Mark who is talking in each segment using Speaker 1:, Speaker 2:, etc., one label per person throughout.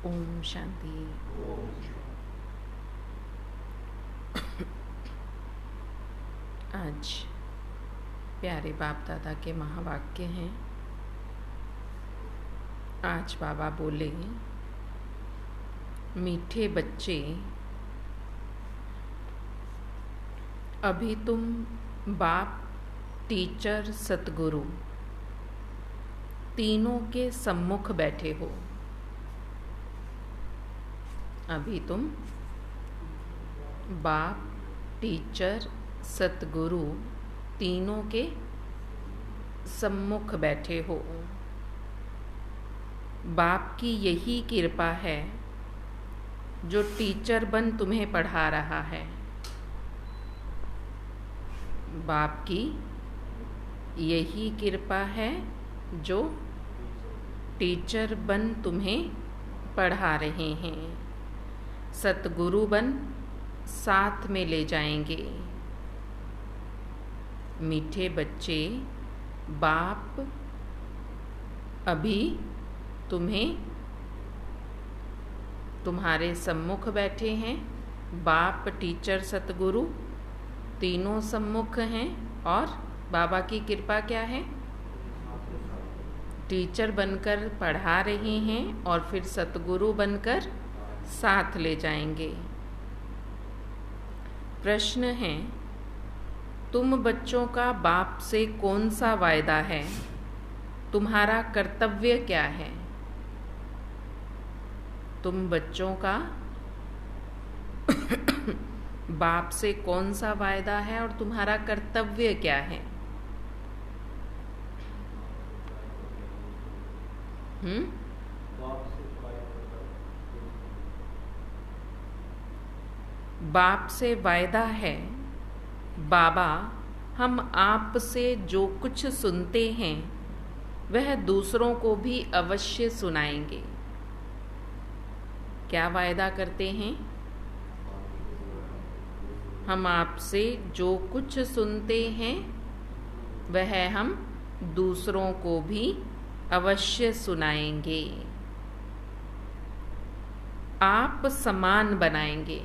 Speaker 1: ओम शांति। आज प्यारे बाप दादा के महावाक्य हैं। आज बाबा बोले, मीठे बच्चे, अभी तुम बाप, टीचर, सतगुरु तीनों के सम्मुख बैठे हो। अभी तुम बाप, टीचर, सतगुरु तीनों के सम्मुख बैठे हो। बाप की यही कृपा है जो टीचर बन तुम्हें पढ़ा रहा है। बाप की यही कृपा है जो टीचर बन तुम्हें पढ़ा रहे हैं। सतगुरु बन साथ में ले जाएंगे। मीठे बच्चे, बाप अभी तुम्हें तुम्हारे सम्मुख बैठे हैं। बाप, टीचर, सतगुरु तीनों सम्मुख हैं। और बाबा की कृपा क्या है? टीचर बनकर पढ़ा रहे हैं और फिर सतगुरु बनकर साथ ले जाएंगे। प्रश्न है, तुम बच्चों का बाप से कौन सा वायदा है? तुम्हारा कर्तव्य क्या है? तुम बच्चों का बाप से कौन सा वायदा है और तुम्हारा कर्तव्य क्या है? बाप से वायदा है, बाबा हम आप से जो कुछ सुनते हैं वह दूसरों को भी अवश्य सुनाएंगे। क्या वायदा करते हैं? हम आपसे जो कुछ सुनते हैं वह हम दूसरों को भी अवश्य सुनाएंगे। आप समान बनाएंगे।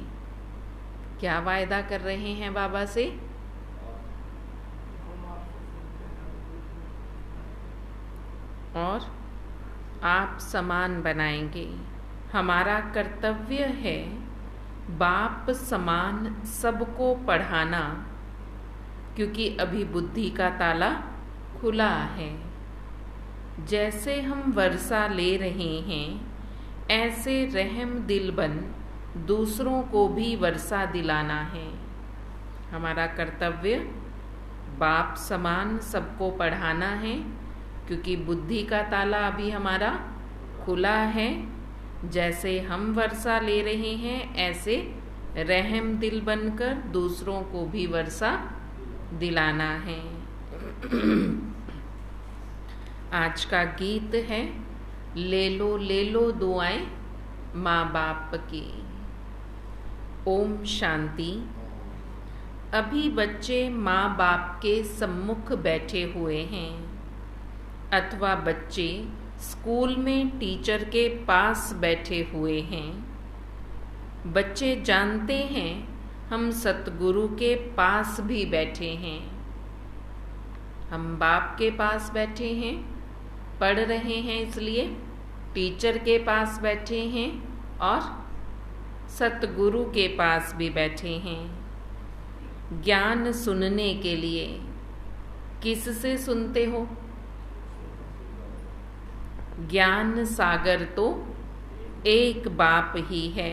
Speaker 1: क्या वायदा कर रहे हैं बाबा से? और आप समान बनाएंगे। हमारा कर्तव्य है बाप समान सबको पढ़ाना, क्योंकि अभी बुद्धि का ताला खुला है। जैसे हम वर्षा ले रहे हैं ऐसे रहम दिल बन दूसरों को भी वर्षा दिलाना है। हमारा कर्तव्य बाप समान सबको पढ़ाना है, क्योंकि बुद्धि का ताला अभी हमारा खुला है। जैसे हम वर्षा ले रहे हैं ऐसे रहम दिल बनकर दूसरों को भी वर्षा दिलाना है। आज का गीत है, ले लो दुआएं माँ बाप की। ओम शांति। अभी बच्चे माँ बाप के सम्मुख बैठे हुए हैं, अथवा बच्चे स्कूल में टीचर के पास बैठे हुए हैं। बच्चे जानते हैं हम सतगुरु के पास भी बैठे हैं। हम बाप के पास बैठे हैं, पढ़ रहे हैं, इसलिए टीचर के पास बैठे हैं और सतगुरु के पास भी बैठे हैं। ज्ञान सुनने के लिए किससे सुनते हो? ज्ञान सागर तो एक बाप ही है।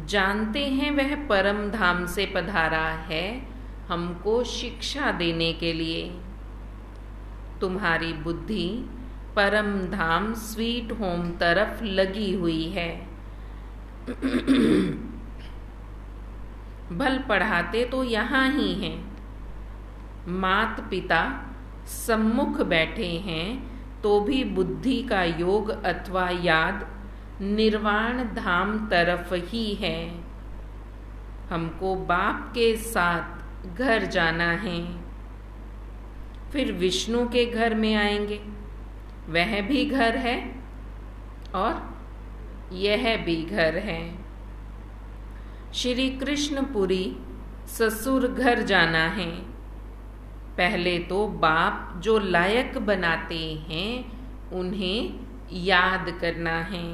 Speaker 1: जानते हैं वह परम धाम से पधारा है हमको शिक्षा देने के लिए। तुम्हारी बुद्धि परम धाम स्वीट होम तरफ लगी हुई है। भल पढ़ाते तो यहाँ ही हैं। मात पिता सम्मुख बैठे हैं तो भी बुद्धि का योग अथवा याद निर्वाण धाम तरफ ही है। हमको बाप के साथ घर जाना है। फिर विष्णु के घर में आएंगे, वह भी घर है। और यह भी घर है। श्री कृष्णपुरी ससुर घर जाना है। पहले तो बाप जो लायक बनाते हैं उन्हें याद करना है।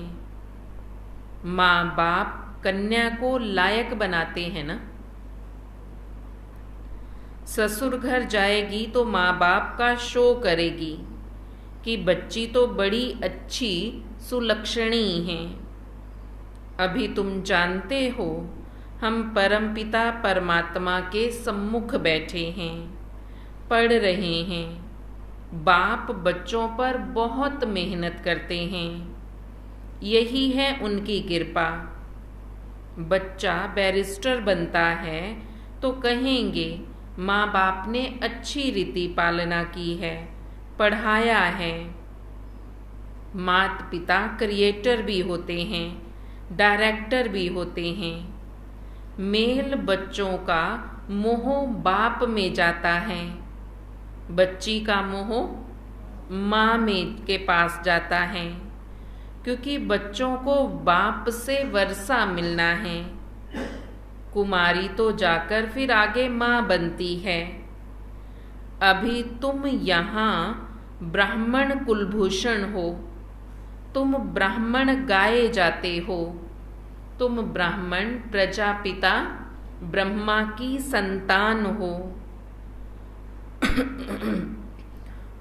Speaker 1: माँ बाप कन्या को लायक बनाते हैं ना। ससुर घर जाएगी तो माँ बाप का शो करेगी कि बच्ची तो बड़ी अच्छी सुलक्षणी है। अभी तुम जानते हो हम परमपिता परमात्मा के सम्मुख बैठे हैं, पढ़ रहे हैं। बाप बच्चों पर बहुत मेहनत करते हैं, यही है उनकी कृपा। बच्चा बैरिस्टर बनता है तो कहेंगे माँ बाप ने अच्छी रीति पालना की है, पढ़ाया है। माता पिता क्रिएटर भी होते हैं, डायरेक्टर भी होते हैं। मेल बच्चों का मोह बाप में जाता है, बच्ची का मोह माँ में के पास जाता है, क्योंकि बच्चों को बाप से वर्षा मिलना है। कुमारी तो जाकर फिर आगे माँ बनती है। अभी तुम यहाँ ब्राह्मण कुलभूषण हो, तुम ब्राह्मण गाए जाते हो, तुम ब्राह्मण प्रजापिता ब्रह्मा की संतान हो।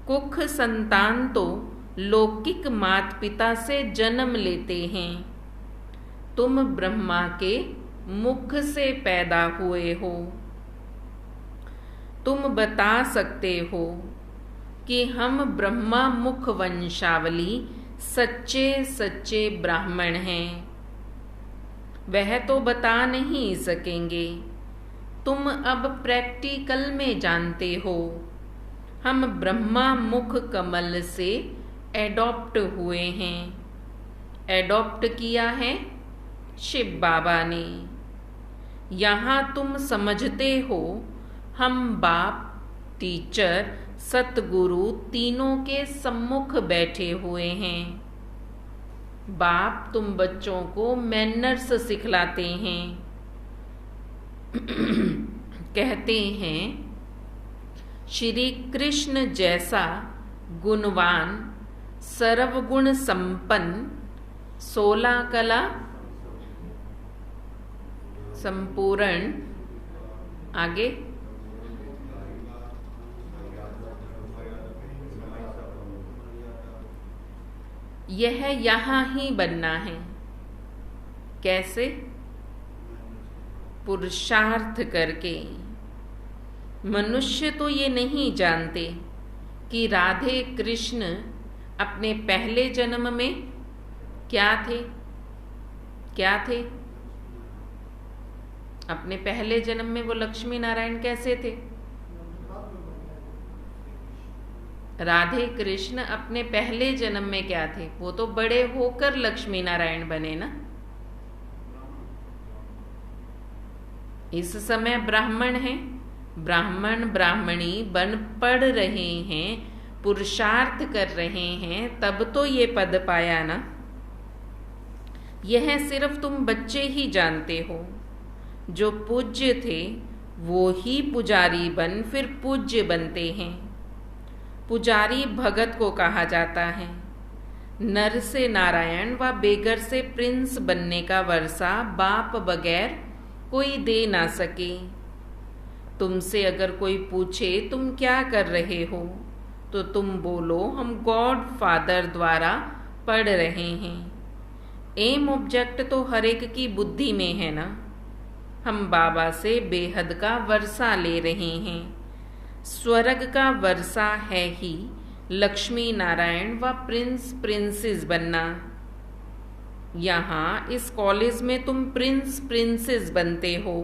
Speaker 1: कुख संतान तो लौकिक माता पिता से जन्म लेते हैं। तुम ब्रह्मा के मुख से पैदा हुए हो। तुम बता सकते हो कि हम ब्रह्मा मुख वंशावली सच्चे सच्चे ब्राह्मण हैं। वह तो बता नहीं सकेंगे, तुम अब प्रैक्टिकल में जानते हो। हम ब्रह्मा मुख कमल से एडॉप्ट हुए हैं। एडॉप्ट किया है शिव बाबा ने। यहाँ तुम समझते हो हम बाप, टीचर, सतगुरु तीनों के सम्मुख बैठे हुए हैं। बाप तुम बच्चों को मैनर्स सिखलाते हैं। कहते हैं श्री कृष्ण जैसा गुणवान सर्वगुण संपन्न 16 कला संपूर्ण, आगे यह यहाँ ही बनना है। कैसे? पुरुषार्थ करके। मनुष्य तो ये नहीं जानते कि राधे कृष्ण अपने पहले जन्म में क्या थे। क्या थे? अपने पहले जन्म में वो लक्ष्मी नारायण कैसे थे? राधे कृष्ण अपने पहले जन्म में क्या थे? वो तो बड़े होकर लक्ष्मी नारायण बने ना। इस समय ब्राह्मण हैं, ब्राह्मण ब्राह्मणी बन पढ़ रहे हैं, पुरुषार्थ कर रहे हैं, तब तो ये पद पाया ना। यह सिर्फ तुम बच्चे ही जानते हो। जो पूज्य थे वो ही पुजारी बन फिर पूज्य बनते हैं। पुजारी भगत को कहा जाता है। नर से नारायण व बेगर से प्रिंस बनने का वर्षा बाप बगैर कोई दे ना सके। तुमसे अगर कोई पूछे तुम क्या कर रहे हो, तो तुम बोलो हम गॉड फादर द्वारा पढ़ रहे हैं। एम ऑब्जेक्ट तो हर एक की बुद्धि में है ना। हम बाबा से बेहद का वर्षा ले रहे हैं। स्वर्ग का वर्षा है ही लक्ष्मी नारायण व प्रिंस प्रिंसेस बनना। यहाँ इस कॉलेज में तुम प्रिंस प्रिंसेस बनते हो।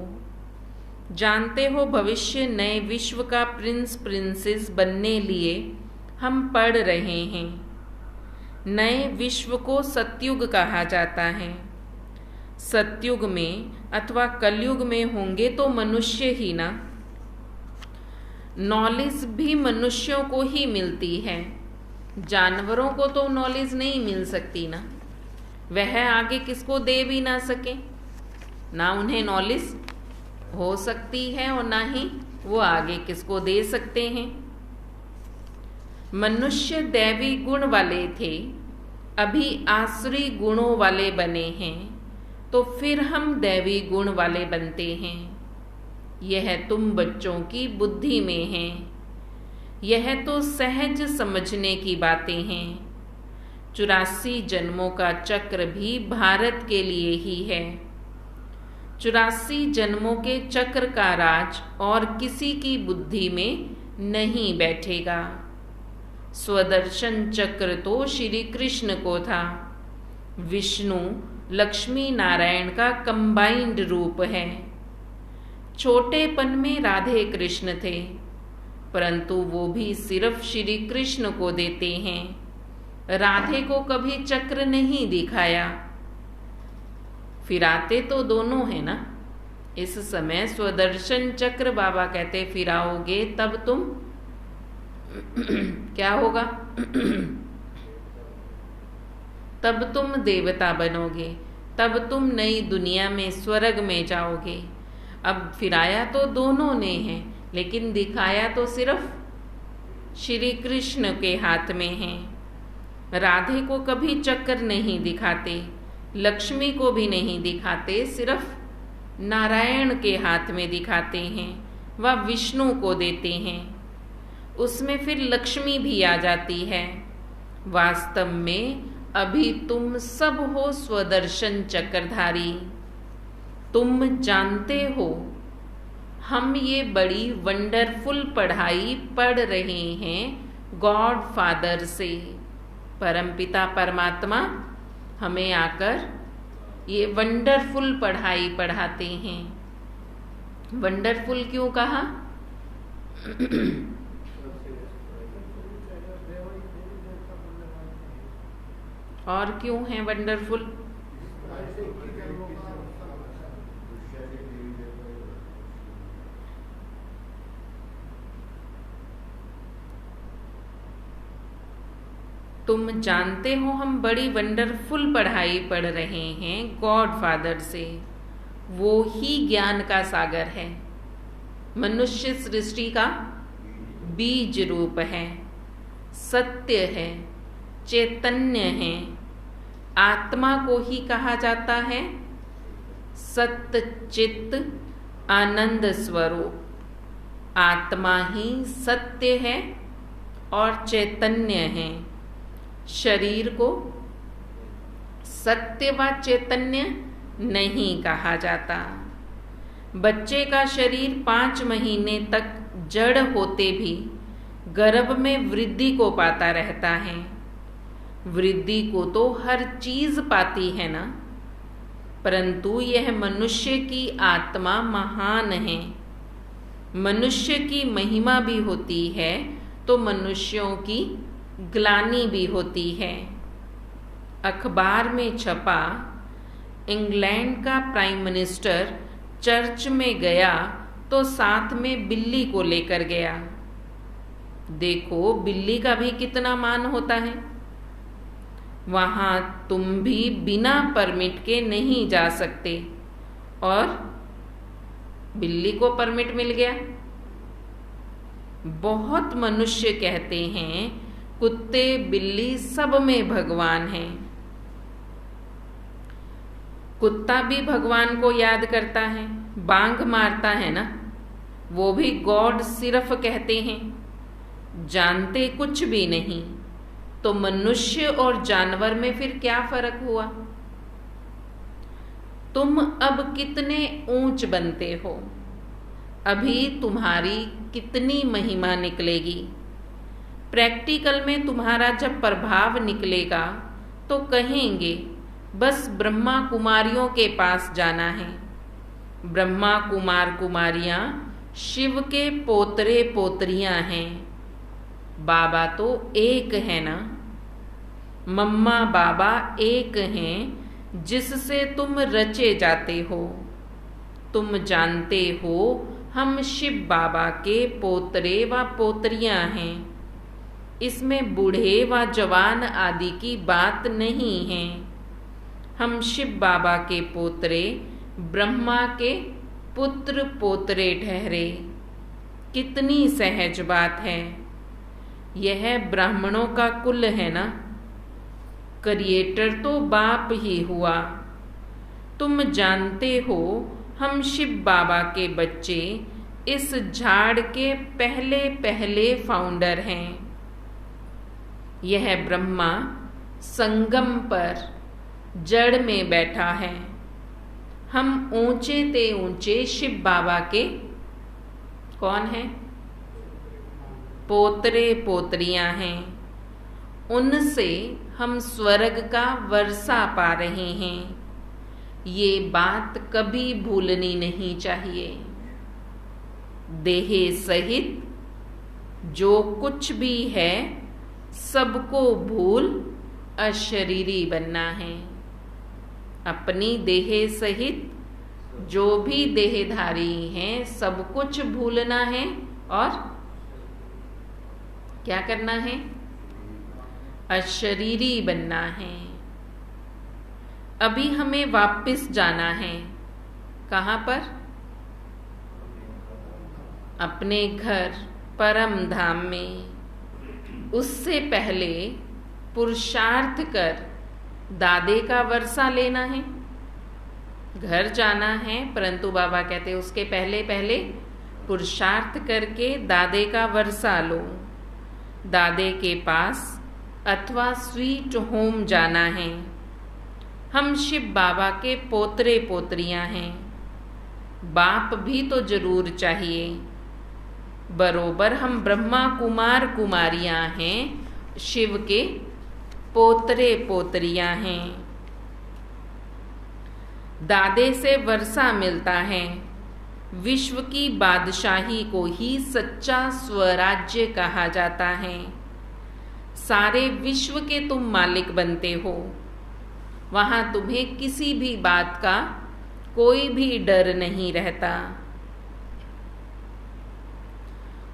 Speaker 1: जानते हो भविष्य नए विश्व का प्रिंस प्रिंसेस बनने लिए हम पढ़ रहे हैं। नए विश्व को सतयुग कहा जाता है। सतयुग में अथवा कलयुग में होंगे तो मनुष्य ही ना। नॉलेज भी मनुष्यों को ही मिलती है, जानवरों को तो नॉलेज नहीं मिल सकती ना। वह आगे किसको दे भी ना सके, ना उन्हें नॉलेज हो सकती है और ना ही वो आगे किसको दे सकते हैं। मनुष्य दैवी गुण वाले थे, अभी आसुरी गुणों वाले बने हैं, तो फिर हम दैवी गुण वाले बनते हैं। यह तुम बच्चों की बुद्धि में है, यह तो सहज समझने की बातें हैं। 84 जन्मों का चक्र भी भारत के लिए ही है। 84 जन्मों के चक्र का राज और किसी की बुद्धि में नहीं बैठेगा। स्वदर्शन चक्र तो श्री कृष्ण को था। विष्णु लक्ष्मी नारायण का कंबाइंड रूप है। छोटेपन में राधे कृष्ण थे, परंतु वो भी सिर्फ श्री कृष्ण को देते हैं। राधे को कभी चक्र नहीं दिखाया। फिराते तो दोनों है ना। इस समय स्वदर्शन चक्र बाबा कहते फिराओगे तब तुम क्या होगा तब तुम देवता बनोगे, तब तुम नई दुनिया में स्वर्ग में जाओगे। अब फिराया तो दोनों ने है, लेकिन दिखाया तो सिर्फ श्री कृष्ण के हाथ में है। राधे को कभी चक्र नहीं दिखाते, लक्ष्मी को भी नहीं दिखाते, सिर्फ नारायण के हाथ में दिखाते हैं, वह विष्णु को देते हैं। उसमें फिर लक्ष्मी भी आ जाती है। वास्तव में अभी तुम सब हो स्वदर्शन चक्रधारी। तुम जानते हो हम ये बड़ी वंडरफुल पढ़ाई पढ़ रहे हैं गॉड फादर से। परमपिता परमात्मा हमें आकर ये वंडरफुल पढ़ाई पढ़ाते हैं। वंडरफुल क्यों कहा? और क्यों है वंडरफुल? तुम जानते हो हम बड़ी वंडरफुल पढ़ाई पढ़ रहे हैं गॉड फादर से। वो ही ज्ञान का सागर है, मनुष्य सृष्टि का बीज रूप है, सत्य है, चैतन्य है। आत्मा को ही कहा जाता है सत्य चित्त आनंद स्वरूप। आत्मा ही सत्य है और चैतन्य है। शरीर को सत्य व चैतन्य नहीं कहा जाता। बच्चे का शरीर 5 महीने तक जड़ होते भी गर्भ में वृद्धि को पाता रहता है। वृद्धि को तो हर चीज पाती है ना, परंतु यह मनुष्य की आत्मा महान है। मनुष्य की महिमा भी होती है तो मनुष्यों की ग्लानि भी होती है। अखबार में छपा इंग्लैंड का प्राइम मिनिस्टर चर्च में गया तो साथ में बिल्ली को लेकर गया। देखो बिल्ली का भी कितना मान होता है। वहां तुम भी बिना परमिट के नहीं जा सकते और बिल्ली को परमिट मिल गया। बहुत मनुष्य कहते हैं कुत्ते बिल्ली सब में भगवान है। कुत्ता भी भगवान को याद करता है, बांग मारता है ना, वो भी गॉड सिर्फ कहते हैं, जानते कुछ भी नहीं। तो मनुष्य और जानवर में फिर क्या फर्क हुआ? तुम अब कितने ऊंच बनते हो, अभी तुम्हारी कितनी महिमा निकलेगी। प्रैक्टिकल में तुम्हारा जब प्रभाव निकलेगा तो कहेंगे बस ब्रह्मा कुमारियों के पास जाना है। ब्रह्मा कुमार कुमारियां शिव के पोतरे पोतरियां हैं। बाबा तो एक है ना, मम्मा बाबा एक हैं जिससे तुम रचे जाते हो। तुम जानते हो हम शिव बाबा के पोतरे व पोतरियां हैं। इसमें बूढ़े व जवान आदि की बात नहीं है। हम शिव बाबा के पोतरे ब्रह्मा के पुत्र पोतरे ठहरे। कितनी सहज बात है। यह ब्राह्मणों का कुल है ना, क्रिएटर तो बाप ही हुआ। तुम जानते हो हम शिव बाबा के बच्चे इस झाड़ के पहले पहले फाउंडर हैं। यह ब्रह्मा संगम पर जड़ में बैठा है। हम ऊंचे ते ऊंचे शिव बाबा के कौन हैं? पोतरे पोतरियां हैं। उनसे हम स्वर्ग का वर्षा पा रहे हैं। ये बात कभी भूलनी नहीं चाहिए। देहे सहित जो कुछ भी है सबको भूल अशरीरी बनना है। अपनी देहे सहित जो भी देहधारी हैं सब कुछ भूलना है और क्या करना है? अशरीरी बनना है। अभी हमें वापस जाना है। कहाँ पर? अपने घर परम धाम में। उससे पहले पुरुषार्थ कर दादे का वर्षा लेना है। घर जाना है, परंतु बाबा कहते उसके पहले पहले पुरुषार्थ करके दादे का वर्षा लो। दादे के पास अथवा स्वीट होम जाना है। हम शिव बाबा के पोतरे पोतरियां हैं। बाप भी तो जरूर चाहिए। बरोबर हम ब्रह्मा कुमार कुमारियां हैं, शिव के पोतरे पोतरियां हैं। दादे से वर्षा मिलता है। विश्व की बादशाही को ही सच्चा स्वराज्य कहा जाता है। सारे विश्व के तुम मालिक बनते हो। वहां तुम्हें किसी भी बात का कोई भी डर नहीं रहता।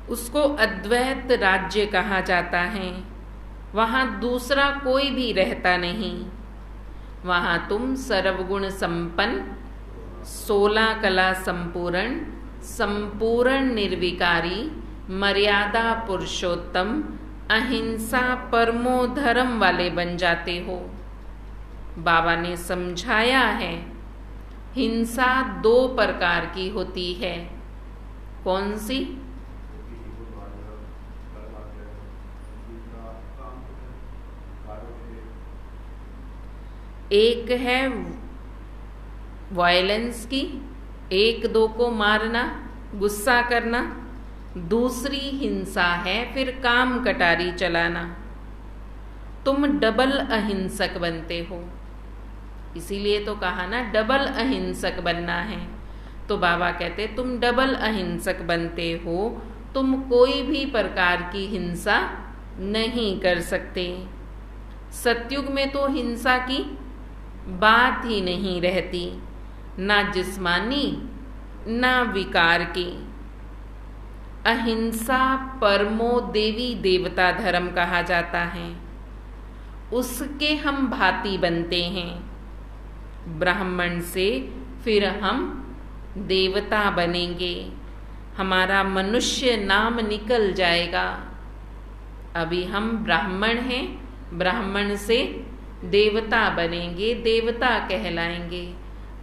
Speaker 1: उसको अद्वैत राज्य कहा जाता है। वहां दूसरा कोई भी रहता नहीं। वहां तुम सर्वगुण संपन्न, 16 कला संपूर्ण, संपूर्ण निर्विकारी, मर्यादा पुरुषोत्तम, अहिंसा परमो धर्म वाले बन जाते हो। बाबा ने समझाया है हिंसा 2 प्रकार की होती है। कौन सी? एक है वायलेंस की, 1-2 को मारना, गुस्सा करना। दूसरी हिंसा है फिर काम कटारी चलाना। तुम डबल अहिंसक बनते हो। इसीलिए तो कहा ना डबल अहिंसक बनना है। तो बाबा कहते तुम डबल अहिंसक बनते हो। तुम कोई भी प्रकार की हिंसा नहीं कर सकते। सतयुग में तो हिंसा की बात ही नहीं रहती, ना जिस्मानी ना विकार की। अहिंसा परमो देवी देवता धर्म कहा जाता है। उसके हम भांति बनते हैं। ब्राह्मण से फिर हम देवता बनेंगे। हमारा मनुष्य नाम निकल जाएगा। अभी हम ब्राह्मण हैं, ब्राह्मण से देवता बनेंगे, देवता कहलाएंगे।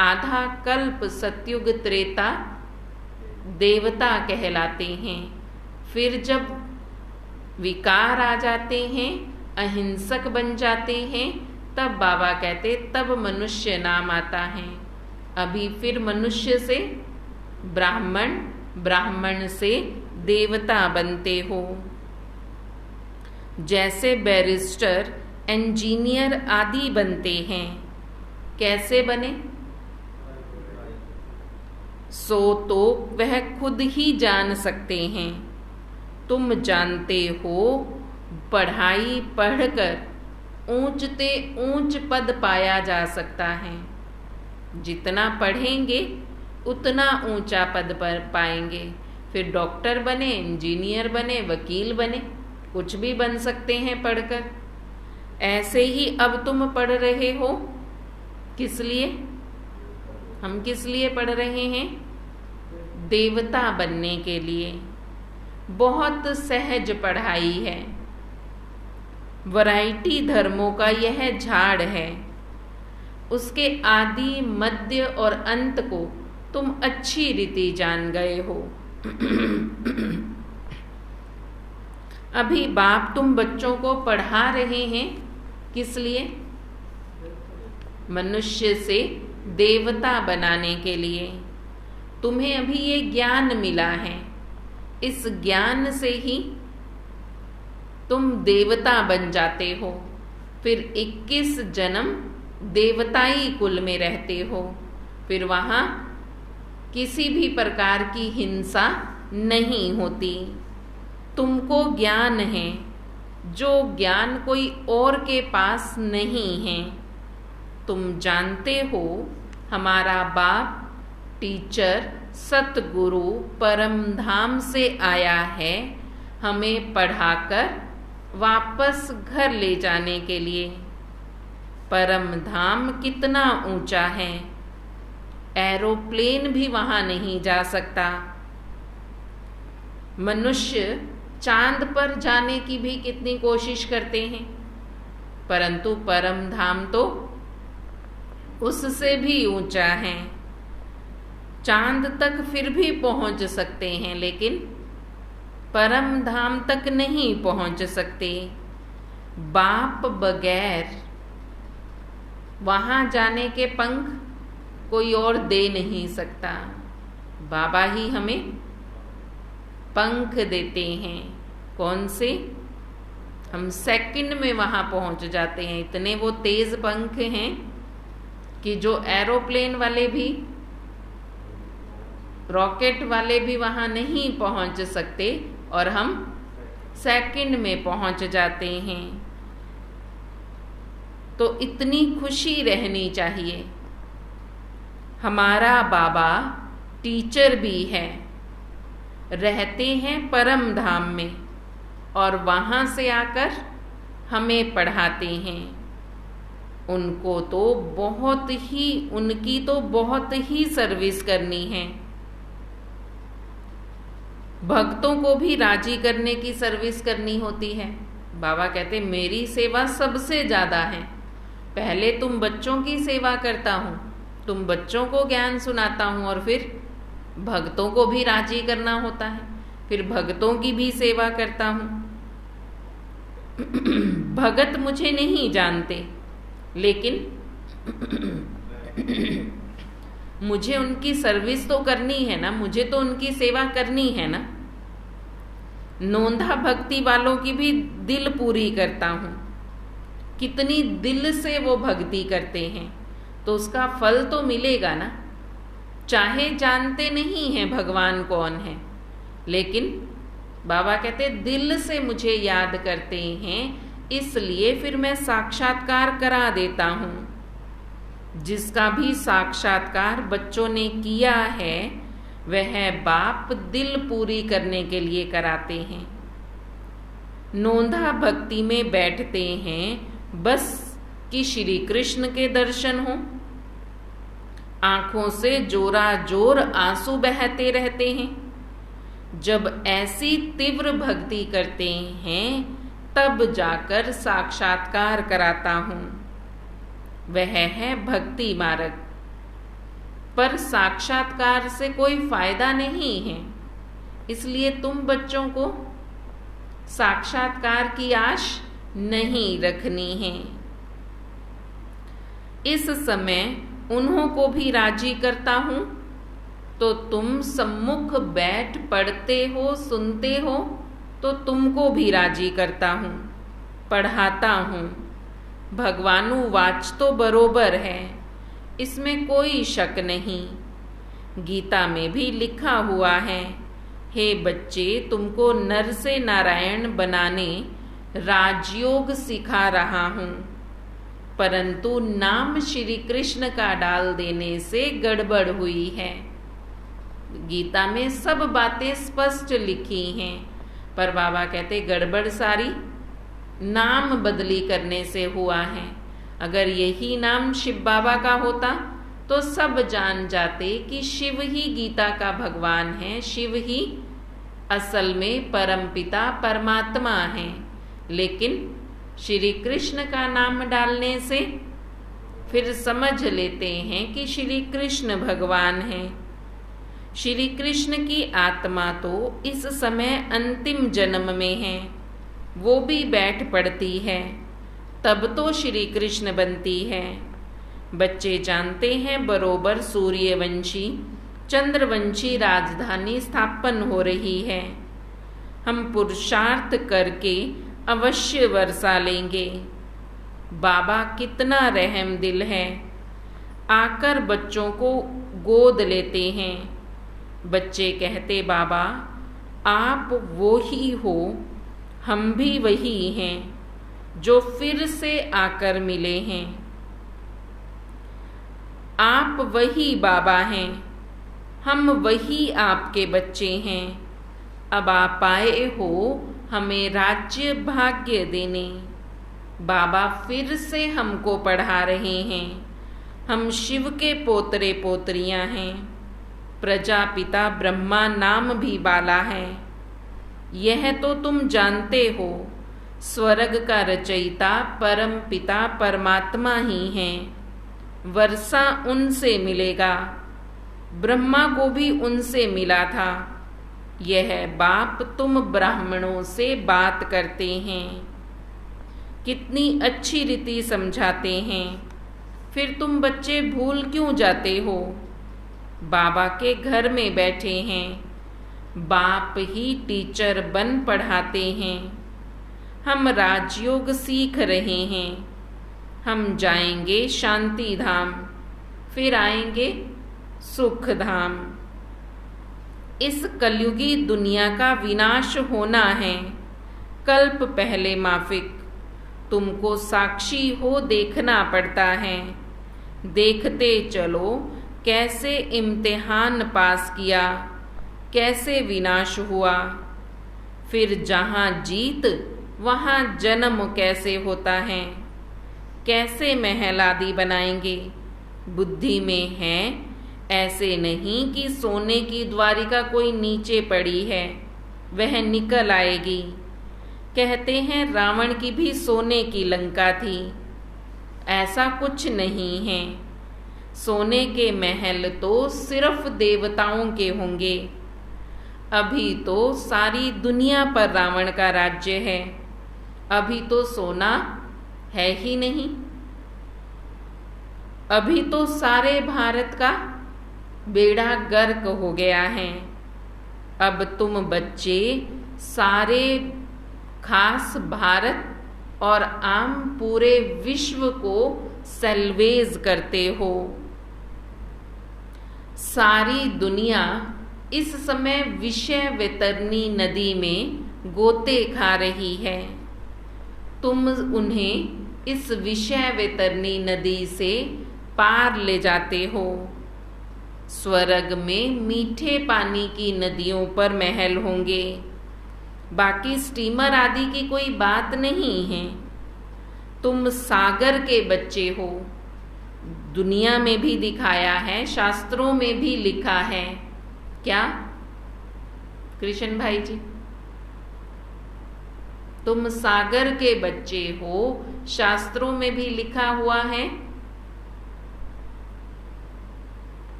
Speaker 1: आधा कल्प सतयुग त्रेता देवता कहलाते हैं। फिर जब विकार आ जाते हैं, अहिंसक बन जाते हैं, तब बाबा कहते तब मनुष्य नाम आता है। अभी फिर मनुष्य से ब्राह्मण, ब्राह्मण से देवता बनते हो। जैसे बैरिस्टर, इंजीनियर आदि बनते हैं। कैसे बने? सो तो वह खुद ही जान सकते हैं। तुम जानते हो पढ़ाई पढ़कर ऊंचते ऊंच पद पाया जा सकता है। जितना पढ़ेंगे उतना ऊंचा पद पर पाएंगे। फिर डॉक्टर बने, इंजीनियर बने, वकील बने, कुछ भी बन सकते हैं पढ़कर। ऐसे ही अब तुम पढ़ रहे हो, किस लिए? हम किस लिए पढ़ रहे हैं? देवता बनने के लिए। बहुत सहज पढ़ाई है। वैरायटी धर्मों का यह झाड़ है। उसके आदि, मध्य और अंत को तुम अच्छी रीति जान गए हो। अभी बाप तुम बच्चों को पढ़ा रहे हैं, किस लिए? मनुष्य से देवता बनाने के लिए। तुम्हें अभी ये ज्ञान मिला है, इस ज्ञान से ही तुम देवता बन जाते हो। फिर 21 जन्म देवताई कुल में रहते हो। फिर वहाँ किसी भी प्रकार की हिंसा नहीं होती। तुमको ज्ञान है, जो ज्ञान कोई और के पास नहीं है। तुम जानते हो हमारा बाप टीचर सतगुरु परम धाम से आया है हमें पढ़ाकर वापस घर ले जाने के लिए। परम धाम कितना ऊंचा है, एरोप्लेन भी वहां नहीं जा सकता। मनुष्य चांद पर जाने की भी कितनी कोशिश करते हैं, परंतु परम धाम तो उससे भी ऊंचा है। चांद तक फिर भी पहुंच सकते हैं, लेकिन परम धाम तक नहीं पहुंच सकते। बाप बगैर वहां जाने के पंख कोई और दे नहीं सकता। बाबा ही हमें पंख देते हैं। कौन से? हम सेकंड में वहां पहुंच जाते हैं। इतने वो तेज पंख हैं कि जो एरोप्लेन वाले भी, रॉकेट वाले भी वहां नहीं पहुंच सकते, और हम सेकंड में पहुंच जाते हैं। तो इतनी खुशी रहनी चाहिए। हमारा बाबा टीचर भी है, रहते हैं परम धाम में, और वहां से आकर हमें पढ़ाते हैं। उनको तो उनकी तो बहुत ही सर्विस करनी है। भक्तों को भी राजी करने की सर्विस करनी होती है। बाबा कहते मेरी सेवा सबसे ज्यादा है। पहले तुम बच्चों की सेवा करता हूँ, तुम बच्चों को ज्ञान सुनाता हूँ, और फिर भक्तों को भी राजी करना होता है, फिर भक्तों की भी सेवा करता हूँ। भगत मुझे नहीं जानते, लेकिन मुझे उनकी सर्विस तो करनी है ना, मुझे तो उनकी सेवा करनी है ना। नोंधा भक्ति वालों की भी दिल पूरी करता हूँ। कितनी दिल से वो भक्ति करते हैं, तो उसका फल तो मिलेगा ना। चाहे जानते नहीं हैं भगवान कौन है, लेकिन बाबा कहते दिल से मुझे याद करते हैं, इसलिए फिर मैं साक्षात्कार करा देता हूँ। जिसका भी साक्षात्कार बच्चों ने किया है, वह बाप दिल पूरी करने के लिए कराते हैं। नोंधा भक्ति में बैठते हैं बस कि श्री कृष्ण के दर्शन हो। आंखों से जोरा जोर आंसू बहते रहते हैं। जब ऐसी तीव्र भक्ति करते हैं, तब जाकर साक्षात्कार कराता हूँ। वह है भक्ति मार्ग। पर साक्षात्कार से कोई फायदा नहीं है, इसलिए तुम बच्चों को साक्षात्कार की आश नहीं रखनी है। इस समय उन्हों को भी राजी करता हूं, तो तुम सम्मुख बैठ पढ़ते हो, सुनते हो, तो तुमको भी राजी करता हूं, पढ़ाता हूं। भगवानु वाच तो बरोबर है, इसमें कोई शक नहीं। गीता में भी लिखा हुआ है, हे बच्चे, तुमको नर से नारायण बनाने राजयोग सिखा रहा हूं, परंतु नाम श्री कृष्ण का डाल देने से गड़बड़ हुई है। गीता में सब बातें स्पष्ट लिखी हैं, पर बाबा कहते गड़बड़ सारी नाम बदली करने से हुआ है। अगर यही नाम शिव बाबा का होता तो सब जान जाते कि शिव ही गीता का भगवान है, शिव ही असल में परमपिता परमात्मा है। लेकिन श्री कृष्ण का नाम डालने से फिर समझ लेते हैं कि श्री कृष्ण भगवान है। श्री कृष्ण की आत्मा तो इस समय अंतिम जन्म में है, वो भी बैठ पड़ती है, तब तो श्री कृष्ण बनती है। बच्चे जानते हैं बरोबर सूर्यवंशी चंद्रवंशी राजधानी स्थापन हो रही है। हम पुरुषार्थ करके अवश्य वर्षा लेंगे। बाबा कितना रहम दिल है, आकर बच्चों को गोद लेते हैं। बच्चे कहते बाबा आप वो ही हो, हम भी वही हैं जो फिर से आकर मिले हैं। आप वही बाबा हैं, हम वही आपके बच्चे हैं। अब आप आए हो हमें राज्य भाग्य देने। बाबा फिर से हमको पढ़ा रहे हैं। हम शिव के पोतरे पोतरियां हैं। प्रजापिता ब्रह्मा नाम भी बाला है। यह तो तुम जानते हो, स्वर्ग का रचयिता परम पिता परमात्मा ही हैं। वर्षा उनसे मिलेगा, ब्रह्मा को भी उनसे मिला था। यह बाप तुम ब्राह्मणों से बात करते हैं, कितनी अच्छी रीति समझाते हैं, फिर तुम बच्चे भूल क्यों जाते हो? बाबा के घर में बैठे हैं, बाप ही टीचर बन पढ़ाते हैं। हम राजयोग सीख रहे हैं। हम जाएंगे शांति धाम, फिर आएंगे सुख धाम। इस कलयुगी दुनिया का विनाश होना है, कल्प पहले माफिक। तुमको साक्षी हो देखना पड़ता है। देखते चलो कैसे इम्तिहान पास किया, कैसे विनाश हुआ। फिर जहाँ जीत वहाँ जन्म कैसे होता है, कैसे महल आदि बनाएंगे। बुद्धि में है, ऐसे नहीं कि सोने की द्वारिका कोई नीचे पड़ी है, वह निकल आएगी। कहते हैं रावण की भी सोने की लंका थी, ऐसा कुछ नहीं है। सोने के महल तो सिर्फ देवताओं के होंगे। अभी तो सारी दुनिया पर रावण का राज्य है, अभी तो सोना है ही नहीं। अभी तो सारे भारत का बेड़ा गर्क हो गया है। अब तुम बच्चे सारे खास भारत और आम पूरे विश्व को सैल्वेज करते हो। सारी दुनिया इस समय विषय वैतरणी नदी में गोते खा रही है। तुम उन्हें इस विषय वैतरणी नदी से पार ले जाते हो। स्वर्ग में मीठे पानी की नदियों पर महल होंगे, बाकी स्टीमर आदि की कोई बात नहीं है। तुम सागर के बच्चे हो। दुनिया में भी दिखाया है, शास्त्रों में भी लिखा है। क्या कृष्ण भाई जी? तुम सागर के बच्चे हो, शास्त्रों में भी लिखा हुआ है।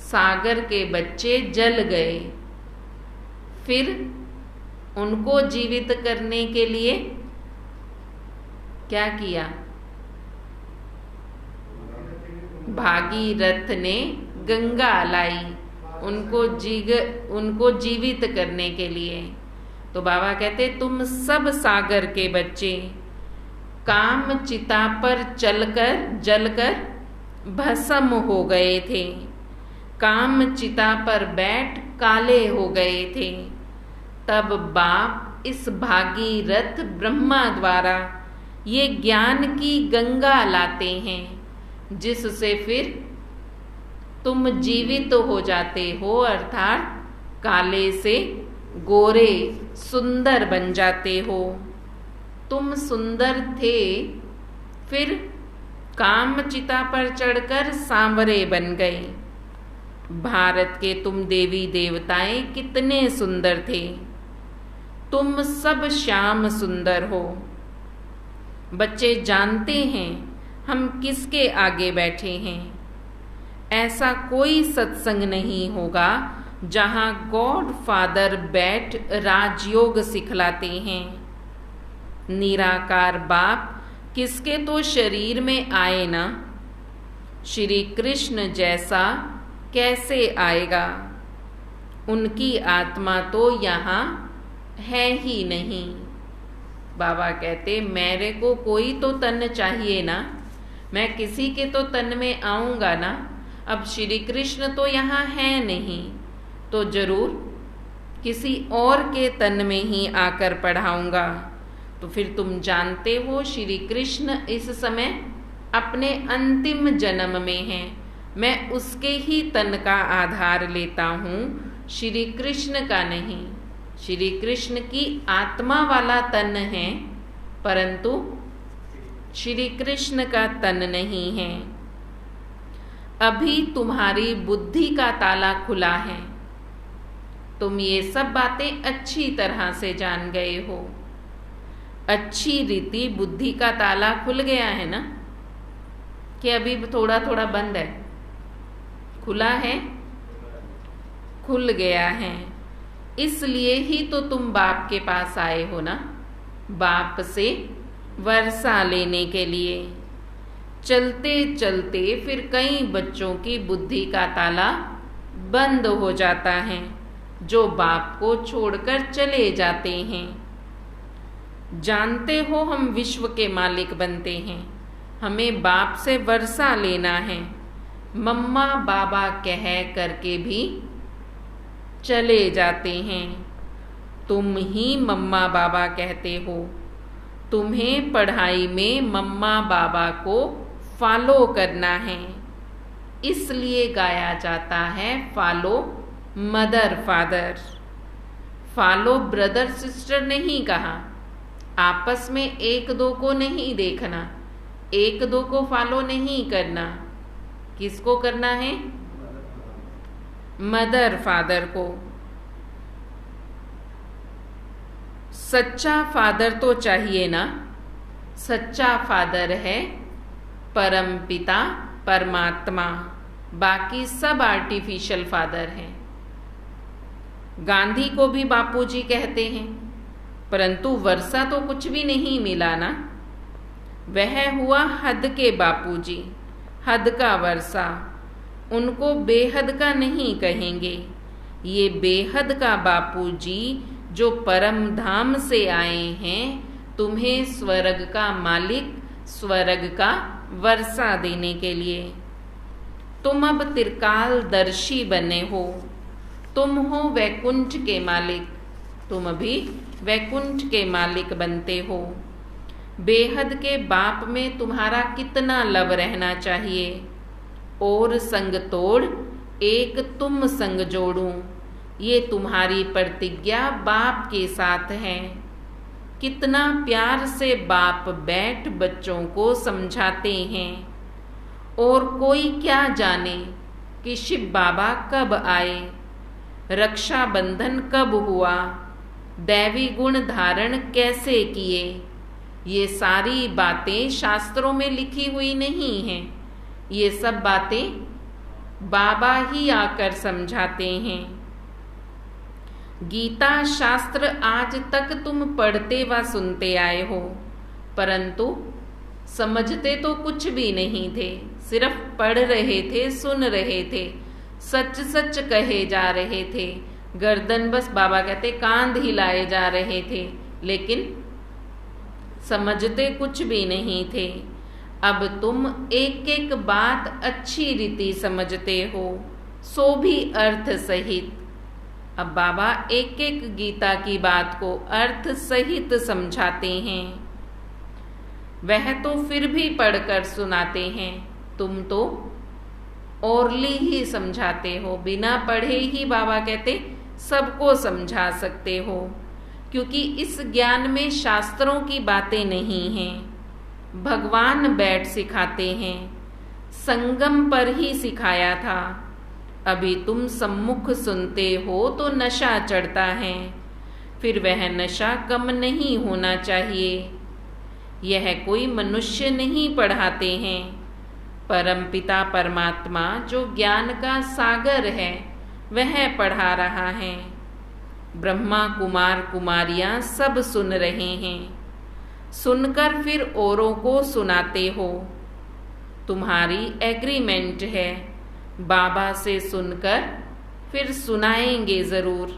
Speaker 1: सागर के बच्चे जल गए, फिर उनको जीवित करने के लिए क्या किया? भागीरथ ने गंगा लाई उनको जीवित करने के लिए। तो बाबा कहते तुम सब सागर के बच्चे काम चिता पर जलकर भस्म हो गए थे। काम चिता पर बैठ काले हो गए थे। तब बाप इस भागीरथ ब्रह्मा द्वारा ये ज्ञान की गंगा लाते हैं, जिससे फिर तुम जीवित हो जाते हो, अर्थात काले से गोरे सुंदर बन जाते हो। तुम सुंदर थे, फिर काम चिता पर चढ़कर सांवरे बन गए। भारत के तुम देवी देवताएं कितने सुंदर थे, तुम सब श्याम सुंदर हो। बच्चे जानते हैं हम किसके आगे बैठे हैं। ऐसा कोई सत्संग नहीं होगा जहां गॉड फादर बैठ राजयोग सिखलाते हैं। निराकार बाप किसके तो शरीर में आए ना, श्री कृष्ण जैसा कैसे आएगा। उनकी आत्मा तो यहाँ है ही नहीं। बाबा कहते मेरे को कोई तो तन चाहिए ना, मैं किसी के तो तन में आऊँगा ना। अब श्री कृष्ण तो यहाँ है नहीं, तो जरूर किसी और के तन में ही आकर पढ़ाऊँगा। तो फिर तुम जानते हो श्री कृष्ण इस समय अपने अंतिम जन्म में हैं। मैं उसके ही तन का आधार लेता हूँ, श्री कृष्ण का नहीं। श्री कृष्ण की आत्मा वाला तन है, परंतु श्री कृष्ण का तन नहीं है। अभी तुम्हारी बुद्धि का ताला खुला है, तुम ये सब बातें अच्छी तरह से जान गए हो। अच्छी रीति बुद्धि का ताला खुल गया है ना, कि अभी थोड़ा थोड़ा बंद है? खुला है, खुल गया है। इसलिए ही तो तुम बाप के पास आए हो ना, बाप से वर्षा लेने के लिए। चलते चलते फिर कई बच्चों की बुद्धि का ताला बंद हो जाता है, जो बाप को छोड़कर चले जाते हैं। जानते हो हम विश्व के मालिक बनते हैं, हमें बाप से वर्षा लेना है। मम्मा बाबा कह करके भी चले जाते हैं। तुम ही मम्मा बाबा कहते हो, तुम्हें पढ़ाई में मम्मा बाबा को फॉलो करना है। इसलिए गाया जाता है follow mother father. Follow brother sister नहीं कहा, आपस में एक दो को नहीं देखना, एक दो को फॉलो नहीं करना। किसको करना है? मदर फादर को। सच्चा फादर तो चाहिए ना। सच्चा फादर है परम पिता परमात्मा, बाकी सब आर्टिफिशियल फादर हैं। गांधी को भी बापूजी कहते हैं, परंतु वर्षा तो कुछ भी नहीं मिला ना। वह हुआ हद के बापूजी, हद का वर्षा। उनको बेहद का नहीं कहेंगे। ये बेहद का बापूजी जो परम धाम से आए हैं, तुम्हें स्वर्ग का मालिक, स्वर्ग का वर्षा देने के लिए। तुम अब त्रिकालदर्शी बने हो, तुम हो वैकुंठ के मालिक। तुम अभी वैकुंठ के मालिक बनते हो। बेहद के बाप में तुम्हारा कितना लव रहना चाहिए। और संग तोड़ एक तुम संग जोड़ूं, ये तुम्हारी प्रतिज्ञा बाप के साथ है। कितना प्यार से बाप बैठ बच्चों को समझाते हैं। और कोई क्या जाने कि शिव बाबा कब आए, रक्षाबंधन कब हुआ, दैवी गुण धारण कैसे किए। ये सारी बातें शास्त्रों में लिखी हुई नहीं हैं। ये सब बातें बाबा ही आकर समझाते हैं। गीता शास्त्र आज तक तुम पढ़ते व सुनते आए हो, परंतु समझते तो कुछ भी नहीं थे। सिर्फ पढ़ रहे थे, सुन रहे थे, सच सच कहे जा रहे थे। गर्दन बस बाबा कहते कांध हिलाए जा रहे थे, लेकिन समझते कुछ भी नहीं थे। अब तुम एक एक बात अच्छी रीति समझते हो, सो भी अर्थ सहित। अब बाबा एक एक गीता की बात को अर्थ सहित समझाते हैं। वह तो फिर भी पढ़कर सुनाते हैं, तुम तो ओरली ही समझाते हो। बिना पढ़े ही बाबा कहते सबको समझा सकते हो, क्योंकि इस ज्ञान में शास्त्रों की बातें नहीं हैं। भगवान बैठ सिखाते हैं, संगम पर ही सिखाया था। अभी तुम सम्मुख सुनते हो तो नशा चढ़ता है, फिर वह नशा कम नहीं होना चाहिए। यह कोई मनुष्य नहीं पढ़ाते हैं, परमपिता परमात्मा जो ज्ञान का सागर है वह पढ़ा रहा है। ब्रह्मा कुमार कुमारियां सब सुन रहे हैं, सुनकर फिर औरों को सुनाते हो। तुम्हारी एग्रीमेंट है, बाबा से सुनकर फिर सुनाएंगे ज़रूर,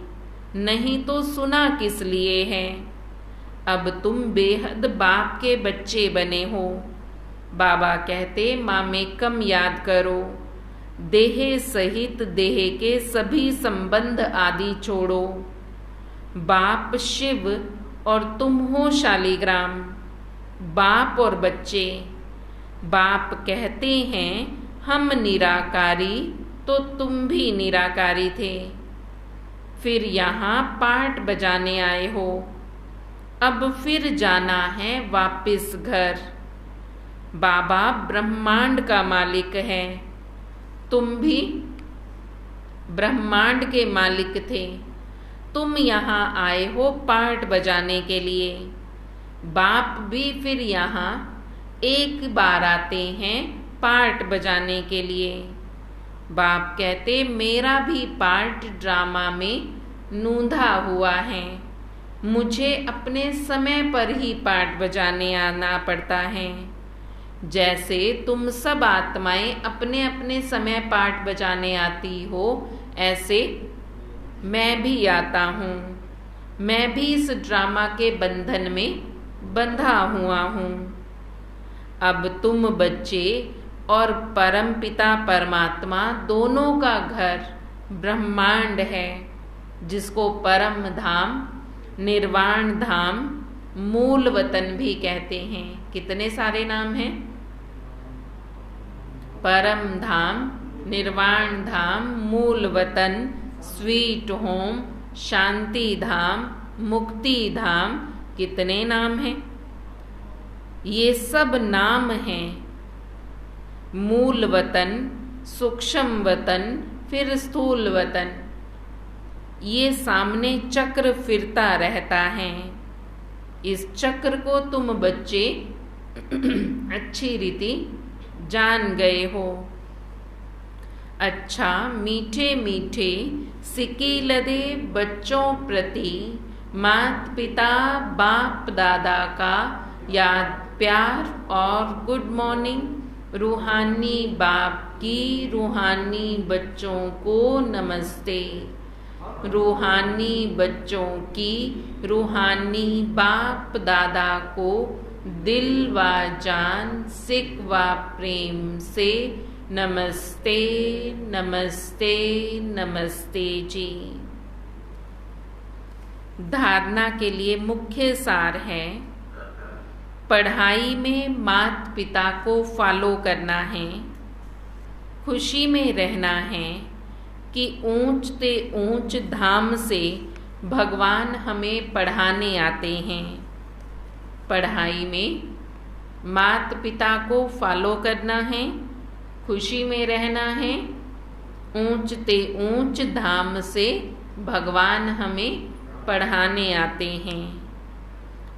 Speaker 1: नहीं तो सुना किस लिए है। अब तुम बेहद बाप के बच्चे बने हो। बाबा कहते मामेकम याद करो, देह सहित देह के सभी संबंध आदि छोड़ो। बाप शिव और तुम हो शालिग्राम, बाप और बच्चे। बाप कहते हैं हम निराकारी, तो तुम भी निराकारी थे। फिर यहाँ पाठ बजाने आए हो, अब फिर जाना है वापिस घर। बाबा ब्रह्मांड का मालिक है, तुम भी ब्रह्मांड के मालिक थे। तुम यहाँ आए हो पाठ बजाने के लिए। बाप भी फिर यहाँ एक बार आते हैं पाठ बजाने के लिए। बाप कहते मेरा भी पार्ट ड्रामा में नूंधा हुआ है, मुझे अपने समय पर ही पाठ बजाने आना पड़ता है। जैसे तुम सब आत्माएं अपने अपने समय पाठ बजाने आती हो, ऐसे मैं भी आता हूँ। मैं भी इस ड्रामा के बंधन में बंधा हुआ हूँ। अब तुम बच्चे और परमपिता परमात्मा दोनों का घर ब्रह्मांड है, जिसको परम धाम, निर्वाण धाम, मूल वतन भी कहते हैं। कितने सारे नाम हैं? परम धाम, निर्वाण धाम, मूल वतन, स्वीट होम, शांति धाम, मुक्ति धाम। कितने नाम हैं? ये सब नाम हैं। मूल वतन, सूक्ष्म वतन, फिर स्थूल वतन। ये सामने चक्र फिरता रहता है। इस चक्र को तुम बच्चे अच्छी रीति जान गए हो। अच्छा मीठे मीठे सिकी लदे बच्चों प्रति मात पिता बाप दादा का याद प्यार और गुड मॉर्निंग। रूहानी बाप की रूहानी बच्चों को नमस्ते। रूहानी बच्चों की रूहानी बाप दादा को दिल व जान सिक व प्रेम से नमस्ते नमस्ते नमस्ते जी। धारणा के लिए मुख्य सार है, पढ़ाई में माता पिता को फॉलो करना है, खुशी में रहना है कि ऊंच ते ऊंच धाम से भगवान हमें पढ़ाने आते हैं। पढ़ाई में माता पिता को फॉलो करना है, खुशी में रहना है, ऊंच ते ऊंच धाम से भगवान हमें पढ़ाने आते हैं।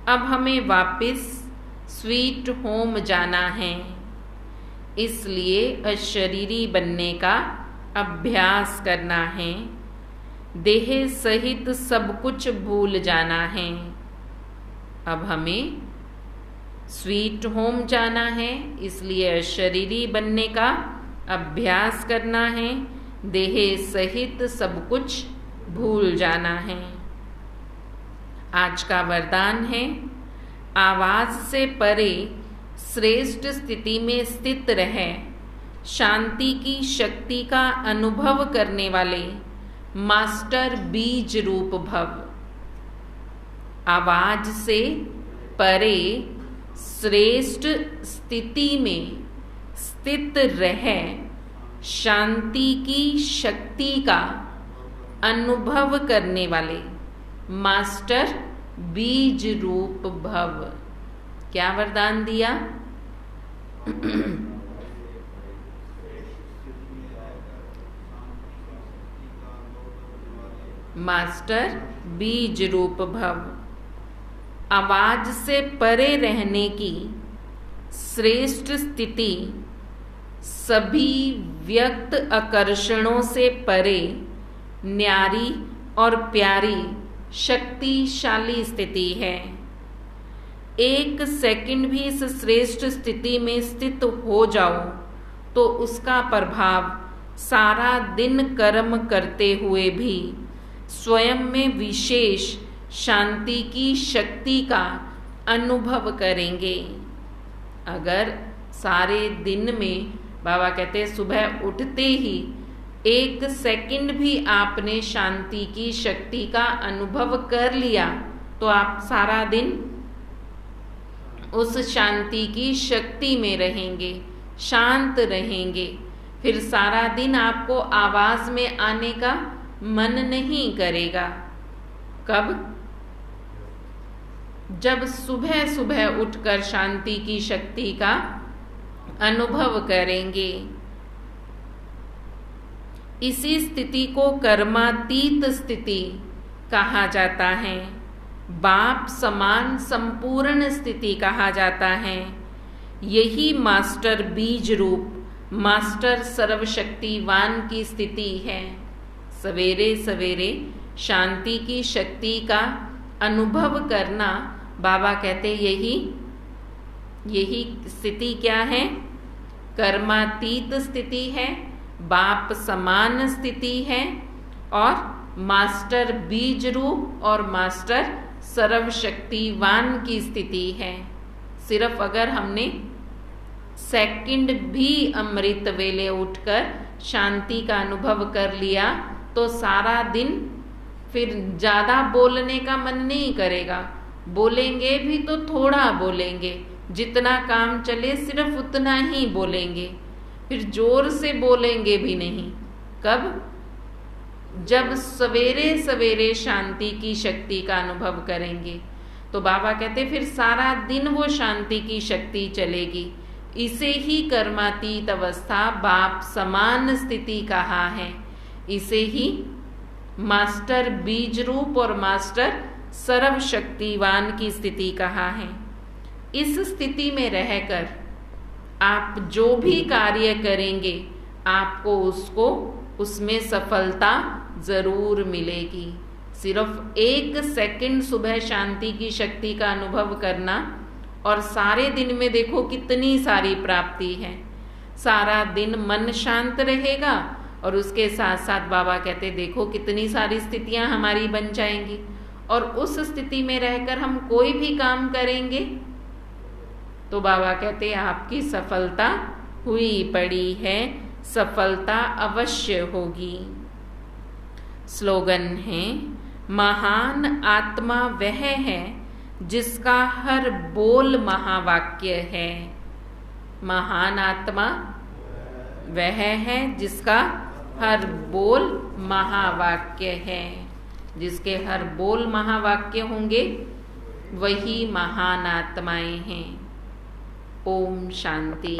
Speaker 1: अब हमें वापस स्वीट होम जाना है, इसलिए अशरीरी बनने का अभ्यास करना है। देह सहित सब कुछ भूल जाना है। अब हमें स्वीट होम जाना है, इसलिए अशरीरी बनने का अभ्यास करना है। देह सहित सब कुछ भूल जाना है। आज का वरदान है, आवाज से परे श्रेष्ठ स्थिति में स्थित रहे, शांति की शक्ति का अनुभव करने वाले मास्टर बीज रूप भव। आवाज से परे श्रेष्ठ स्थिति में स्थित रहे, शांति की शक्ति का अनुभव करने वाले मास्टर बीज रूप भव। क्या वरदान दिया? मास्टर बीज रूप भव, आवाज से परे रहने की श्रेष्ठ स्थिति, सभी व्यक्त आकर्षणों से परे न्यारी और प्यारी शक्तिशाली स्थिति है। एक सेकंड भी इस श्रेष्ठ स्थिति में स्थित हो जाओ तो उसका प्रभाव सारा दिन कर्म करते हुए भी स्वयं में विशेष शांति की शक्ति का अनुभव करेंगे। अगर सारे दिन में, बाबा कहते हैं, सुबह उठते ही एक सेकंड भी आपने शांति की शक्ति का अनुभव कर लिया तो आप सारा दिन उस शांति की शक्ति में रहेंगे, शांत रहेंगे। फिर सारा दिन आपको आवाज में आने का मन नहीं करेगा। कब? जब सुबह सुबह उठकर शांति की शक्ति का अनुभव करेंगे। इसी स्थिति को कर्मातीत स्थिति कहा जाता है, बाप समान संपूर्ण स्थिति कहा जाता है। यही मास्टर बीज रूप, मास्टर सर्वशक्तिवान की स्थिति है। सवेरे सवेरे शांति की शक्ति का अनुभव करना, बाबा कहते यही स्थिति क्या है? कर्मातीत स्थिति है, बाप समान स्थिति है और मास्टर बीज रूप और मास्टर सर्वशक्तिवान की स्थिति है। सिर्फ अगर हमने सेकंड भी अमृत वेले उठकर शांति का अनुभव कर लिया तो सारा दिन फिर ज़्यादा बोलने का मन नहीं करेगा। बोलेंगे भी तो थोड़ा बोलेंगे, जितना काम चले सिर्फ उतना ही बोलेंगे, फिर जोर से बोलेंगे भी नहीं। कब? जब सवेरे सवेरे शांति की शक्ति का अनुभव करेंगे तो बाबा कहते फिर सारा दिन वो शांति की शक्ति चलेगी। इसे ही कर्मातीत अवस्था, बाप समान स्थिति कहा है। इसे ही मास्टर बीज रूप और मास्टर सर्वशक्तिवान की स्थिति कहा है। इस स्थिति में रहकर आप जो भी कार्य करेंगे आपको उसमें सफलता जरूर मिलेगी। सिर्फ एक सेकंड सुबह शांति की शक्ति का अनुभव करना और सारे दिन में देखो कितनी सारी प्राप्ति है। सारा दिन मन शांत रहेगा और उसके साथ साथ बाबा कहते देखो कितनी सारी स्थितियां हमारी बन जाएंगी। और उस स्थिति में रहकर हम कोई भी काम करेंगे तो बाबा कहते आपकी सफलता हुई पड़ी है, सफलता अवश्य होगी। स्लोगन है, महान आत्मा वह है जिसका हर बोल महावाक्य है। महान आत्मा वह है जिसका हर बोल महावाक्य है। जिसके हर बोल महावाक्य होंगे वही महान आत्माएं हैं। ओम शांति।